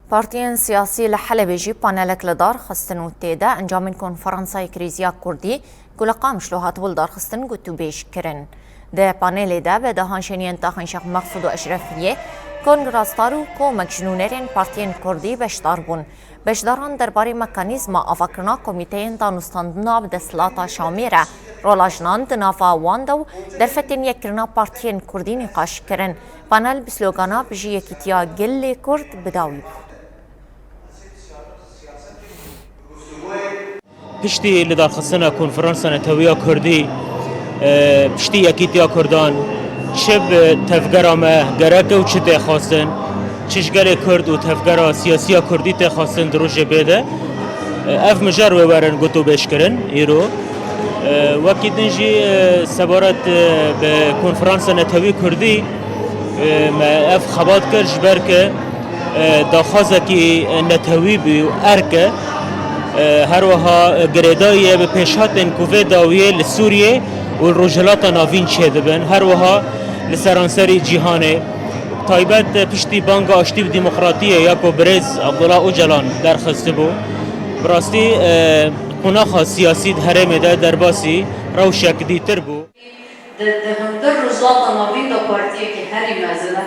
پارتیان سیاسی لحلب جی پانلک لدار خستن و تیده انجام کنفرانسای کریزیا کردی گلقا مشلوحات ولدار خستن گوتو بیش کرن. ده پانل ده به دهانشنی انتخان شخ مقصود و اشرفیه کنگراستارو کو مجنونرین پارتیان کردی بشدار بون. بشداران درباره مکانیزم آفاکرنا کمیته دانستاندنا بدسلاتا شامیره رولاجنان دنافا واندو در فتن یکرنا پارتیان کردی نقاش کرن. پانل بسلوگانا بجی یکیتیا گل کرد بداوی. پشتی لدارخستنا کنفرانسنا تویا کردی پشتی یکیتیا کردان چه به تفگرا ما گرک و چه تخواستن چشگر کرد و تفگرا سیاسی کردی تخواستن دروژه بده اف مجر و ورن گتو بیش کرن ایرو وقتی دنجی سبارت به کنفرانسنا توی کردی ما اف خبات کرد جبر که داخازه کی نتوی بی ارکه هر وها گردایی به پیشاتن کوفه داویه لسوریه و روجلات ناوین چه دبن هر وها لسرانسری جهانه تایبت پشتی بانک آشتی دموکراتیه یا کو برز عبدالله اوجلان درخسته بو براستی قناخ سیاسی هرم ده درباسی روشک دیتر بو ده هندر روجلات ناوین دا پارتیه که هری مزنه